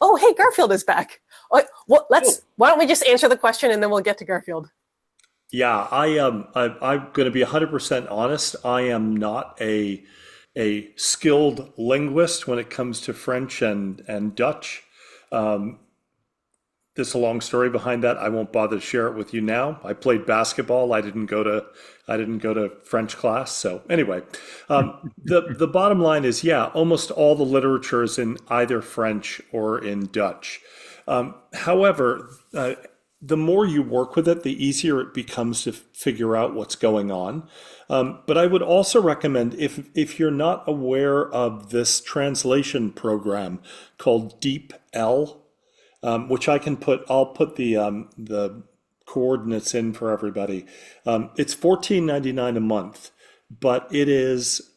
Oh, hey, Garfield is back. Why don't we just answer the question and then we'll get to Garfield? Yeah, I'm going to be 100% honest. I am not a skilled linguist when it comes to French and Dutch. There's a long story behind that. I won't bother to share it with you now. I played basketball. I didn't go to French class. So anyway, the bottom line is, yeah, almost all the literature is in either French or in Dutch. However, the more you work with it, the easier it becomes to figure out what's going on. But I would also recommend, if you're not aware of this translation program called DeepL, which I'll put the coordinates in for everybody. It's $14.99 a month, but it is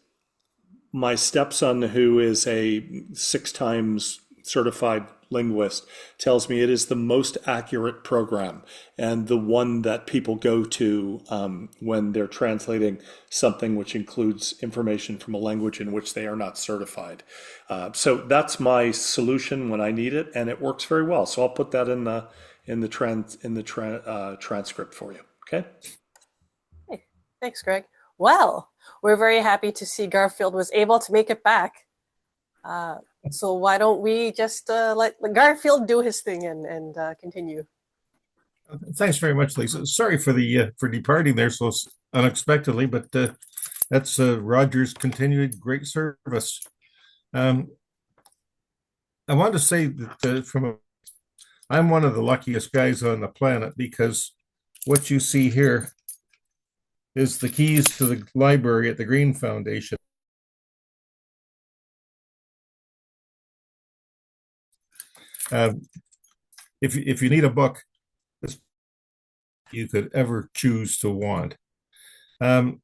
my stepson, who is a 6 times certified linguist, tells me it is the most accurate program and the one that people go to when they're translating something which includes information from a language in which they are not certified. So that's my solution when I need it, and it works very well. So I'll put that in the transcript for you. Okay. Hey, thanks, Gregg. Well, we're very happy to see Garfield was able to make it back. So why don't we just let Garfield do his thing and continue? Thanks very much, Lisa. Sorry for departing there so unexpectedly, but that's Roger's continued great service. I want to say that I'm one of the luckiest guys on the planet because what you see here is the keys to the library at the Green Foundation. If you need a book you could ever choose to want. I'm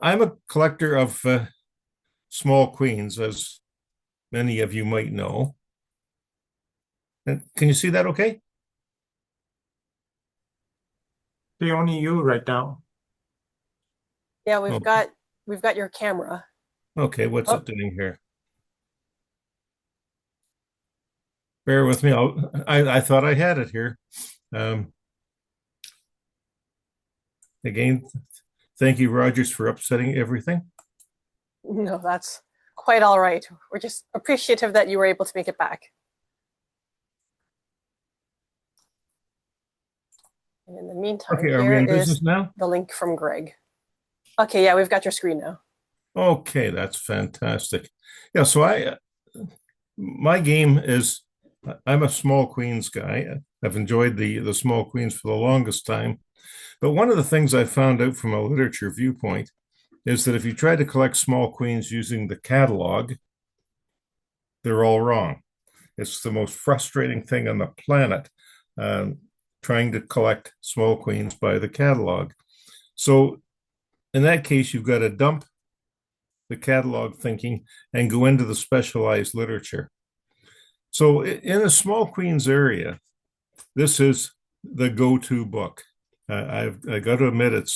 a collector of small queens, as many of you might know. And can you see that okay? See only you right now. Yeah, we've got your camera. Okay, what's it doing here? Bear with me. I thought I had it here. Again, thank you, Rogers, for upsetting everything. No, that's quite all right. We're just appreciative that you were able to make it back. And in the meantime, okay, are we in business now? The link from Gregg. Okay, yeah, we've got your screen now. Okay, that's fantastic. Yeah, so my game is I'm a small queens guy. I've enjoyed the small queens for the longest time. But one of the things I found out from a literature viewpoint is that if you try to collect small queens using the catalog, they're all wrong. It's the most frustrating thing on the planet, trying to collect small queens by the catalog. So in that case, you've got to dump the catalog thinking and go into the specialized literature. So in a small queens area, this is the go-to book. I got to admit,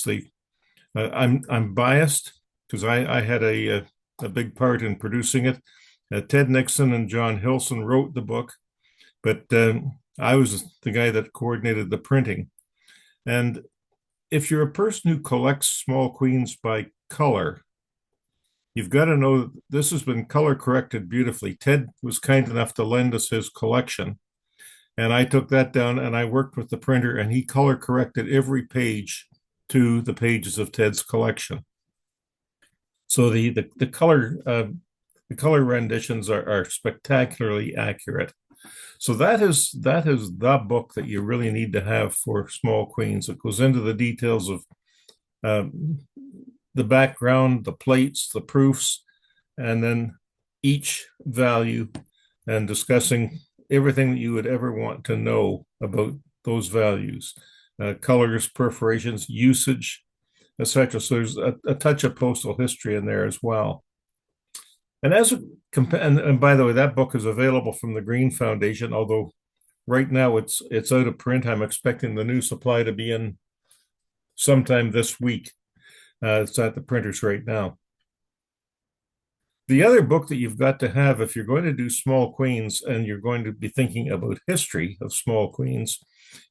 I'm biased because I had a big part in producing it. Ted Nixon and John Hilson wrote the book, but I was the guy that coordinated the printing. And if you're a person who collects small queens by color, you've got to know that this has been color corrected beautifully. Ted was kind enough to lend us his collection. And I took that down and I worked with the printer and he color corrected every page to the pages of Ted's collection. So the color renditions are spectacularly accurate. So that is the book that you really need to have for small queens. It goes into the details of the background, the plates, the proofs, and then each value and discussing everything that you would ever want to know about those values, colors, perforations, usage, etc. So there's a touch of postal history in there as well. And and by the way, that book is available from the Green Foundation, although right now it's out of print. I'm expecting the new supply to be in sometime this week. It's at the printers right now. The other book that you've got to have if you're going to do small queens and you're going to be thinking about history of small queens,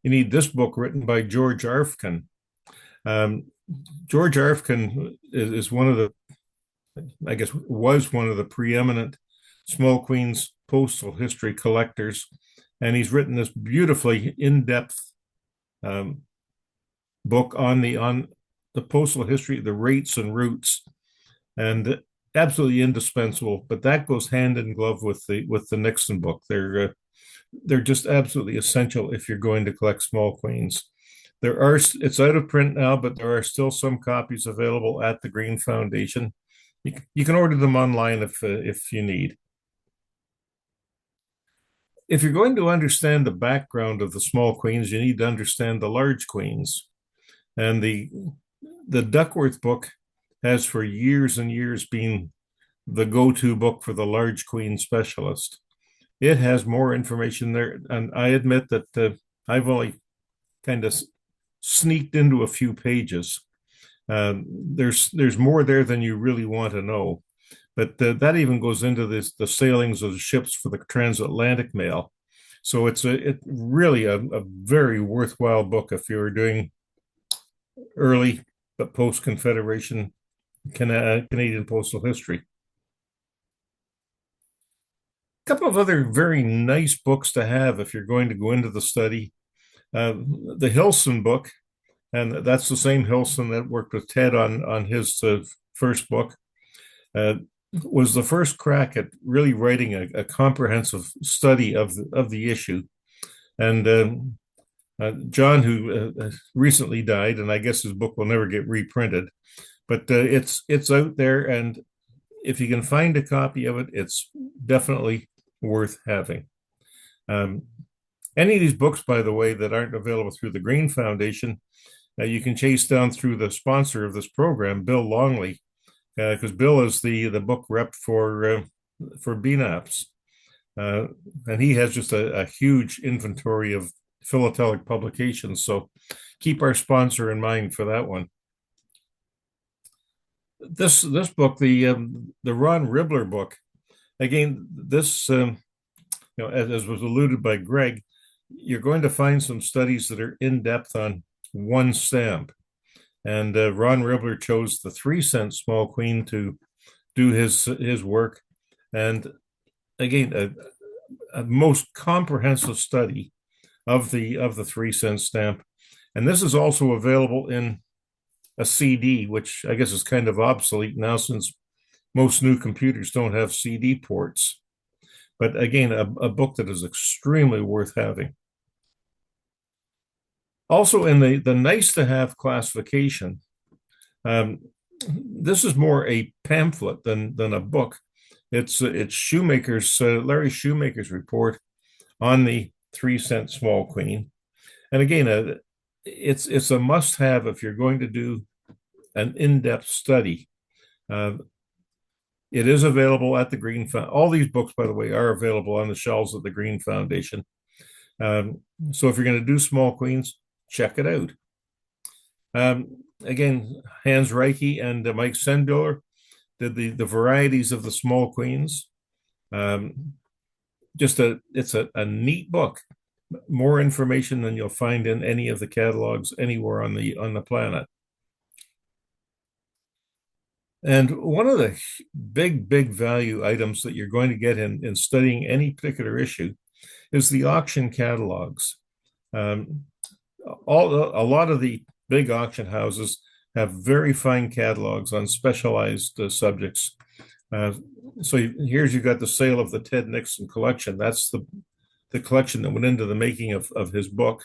you need this book written by George Arfken. George Arfken is one of the, I guess, was one of the preeminent small queens postal history collectors, and he's written this beautifully in-depth book on the postal history, the rates and routes, and absolutely indispensable. But that goes hand in glove with the Nixon book. They're just absolutely essential if you're going to collect small queens. It's out of print now, but there are still some copies available at the Green Foundation. You can order them online if you need. If you're going to understand the background of the small queens, you need to understand the large queens. And the Duckworth book has for years and years been the go-to book for the large queen specialist. It has more information there, and I admit that I've only kind of sneaked into a few pages. There's more there than you really want to know, but that even goes into the sailings of the ships for the transatlantic mail. So it's really a very worthwhile book if you're doing early but post-Confederation Canadian postal history. A couple of other very nice books to have if you're going to go into the study. The Hilson book, and that's the same Hilson that worked with Ted on his first book, was the first crack at really writing a comprehensive study of the issue. And John, who recently died, and I guess his book will never get reprinted, but it's out there, and if you can find a copy of it, it's definitely worth having. Any of these books, by the way, that aren't available through the Green Foundation, you can chase down through the sponsor of this program, Bill Longley, because Bill is the book rep for BNAPS, and he has just a huge inventory of philatelic publications. So keep our sponsor in mind for that one. This book, the Ron Ribbler book, again, this as was alluded by Gregg, you're going to find some studies that are in depth on one stamp. And Ron Ribbler chose the 3-cent small queen to do his work. And again, a most comprehensive study of the 3-cent stamp. And this is also available in a CD, which I guess is kind of obsolete now since most new computers don't have CD ports. But again, a book that is extremely worth having. Also, in the nice to have classification, this is more a pamphlet than a book. It's Shoemaker's Larry Shoemaker's report on the 3-cent small queen, and again, it's a must-have if you're going to do an in-depth study. It is available at the Green Foundation. All these books, by the way, are available on the shelves of the Green Foundation. So if you're going to do small queens, check it out. Again, Hans Reicke and Mike Sendbiller did the varieties of the small queens. It's a neat book. More information than you'll find in any of the catalogs anywhere on the planet. And one of the big value items that you're going to get in studying any particular issue is the auction catalogs. A lot of the big auction houses have very fine catalogs on specialized subjects. So here's you've got the sale of the Ted Nixon collection. That's the collection that went into the making of his book.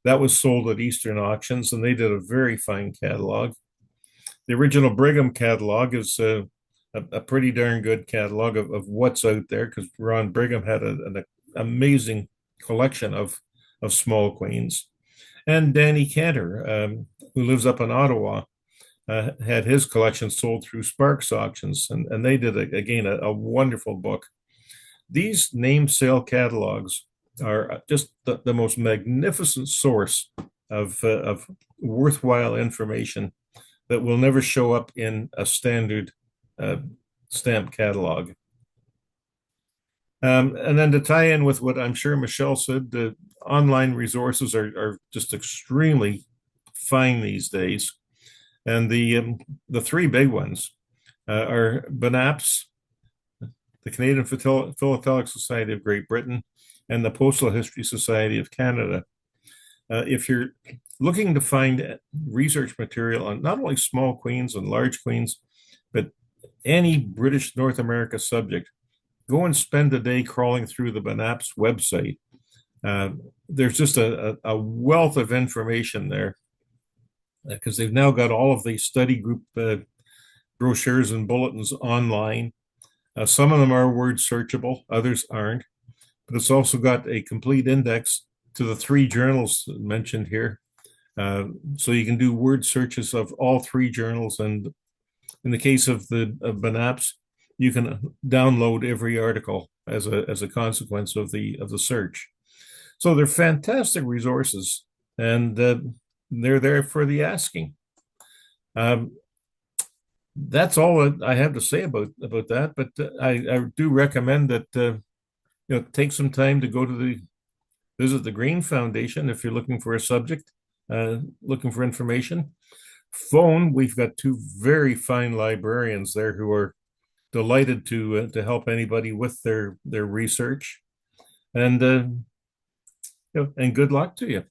That was sold at Eastern auctions, and they did a very fine catalog. The original Brigham catalog is a pretty darn good catalog of what's out there, because Ron Brigham had an amazing collection of small queens. And Danny Cantor, who lives up in Ottawa, had his collection sold through Sparks Auctions, and they did, again, a wonderful book. These name sale catalogs are just the most magnificent source of worthwhile information that will never show up in a standard stamp catalog. And then to tie in with what I'm sure Michel said, the online resources are just extremely fine these days. And the three big ones are BNAPS, the Canadian Philatelic Society of Great Britain, and the Postal History Society of Canada. If you're looking to find research material on not only small queens and large queens, but any British North America subject, go and spend a day crawling through the BNAPS website. There's just a wealth of information there, because they've now got all of the study group brochures and bulletins online. Some of them are word searchable, others aren't, but it's also got a complete index to the three journals mentioned here. So you can do word searches of all three journals, and in the case of BNAPS, you can download every article as a consequence of the search. So they're fantastic resources, and they're there for the asking. That's all I have to say about that. But I do recommend that take some time to go to visit the Green Foundation if you're looking for a subject, looking for information. Phone, we've got two very fine librarians there who are delighted to help anybody with their research, and and good luck to you.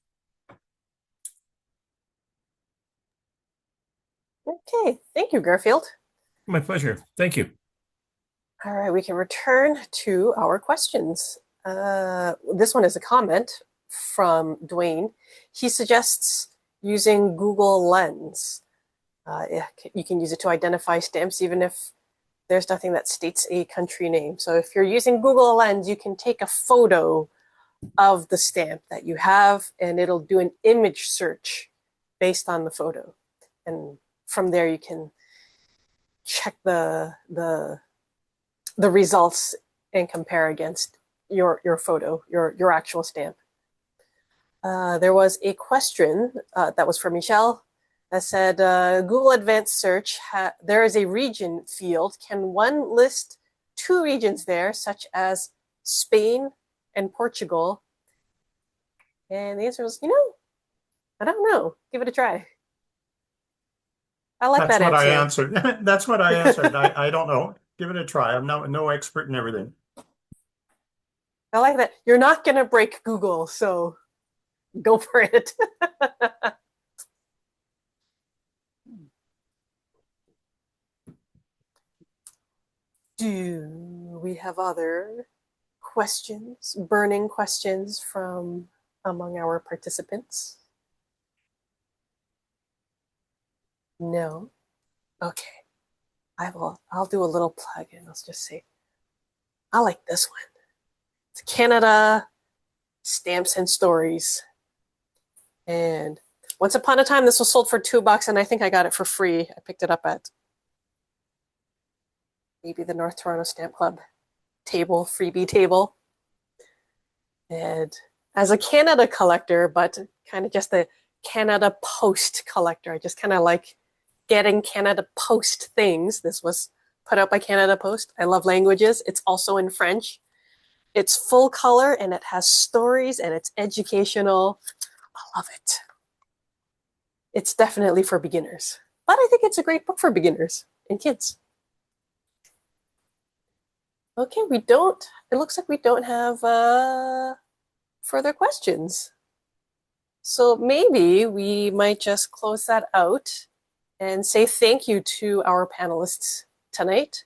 Okay, thank you, Garfield. My pleasure. Thank you. All right, we can return to our questions. This one is a comment from Dwayne. He suggests using Google Lens. You can use it to identify stamps even if there's nothing that states a country name. So if you're using Google Lens, you can take a photo of the stamp that you have, and it'll do an image search based on the photo. And from there, you can check the results and compare against your photo, your actual stamp. There was a question that was from Michel that said, Google Advanced Search, there is a region field. Can one list 2 regions there, such as Spain and Portugal? And the answer was, I don't know. Give it a try. I like That's that what I answer. answered. That's what I answered. I don't know. Give it a try. I'm no expert in everything. I like that. You're not going to break Google, so go for it. Do we have other questions, burning questions from among our participants? No? Okay. I'll do a little plug and I'll just say, I like this one. It's Canada Stamps and Stories. And once upon a time, this was sold for $2, and I think I got it for free. I picked it up at maybe the North Toronto Stamp Club table, freebie table. And as a Canada collector, but kind of just a Canada Post collector, I just kind of like getting Canada Post things. This was put out by Canada Post. I love languages. It's also in French. It's full color and it has stories and it's educational. I love it. It's definitely for beginners, but I think it's a great book for beginners and kids. Okay, it looks like we don't have further questions. So maybe we might just close that out and say thank you to our panelists tonight.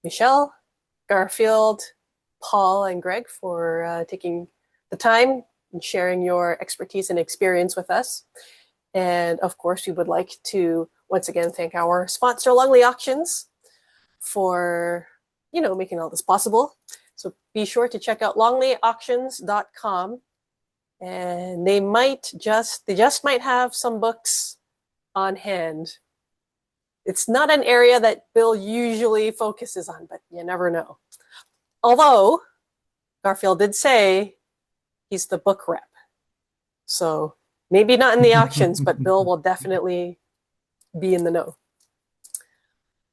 Michel, Garfield, Paul, and Gregg for taking the time and sharing your expertise and experience with us. And of course, we would like to once again thank our sponsor, Longley Auctions, for making all this possible. So be sure to check out longleyauctions.com, and they just might have some books on hand. It's not an area that Bill usually focuses on, but you never know. Although Garfield did say he's the book rep. So maybe not in the auctions, but Bill will definitely be in the know.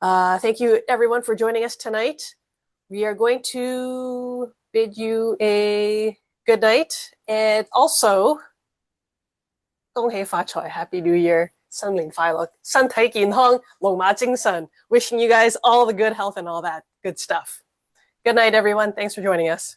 Thank you, everyone, for joining us tonight. We are going to bid you a good night. And also, 恭喜發財, Happy New Year, 新年快樂, 身體健康, 龍馬精神. Wishing you guys all the good health and all that good stuff. Good night, everyone. Thanks for joining us.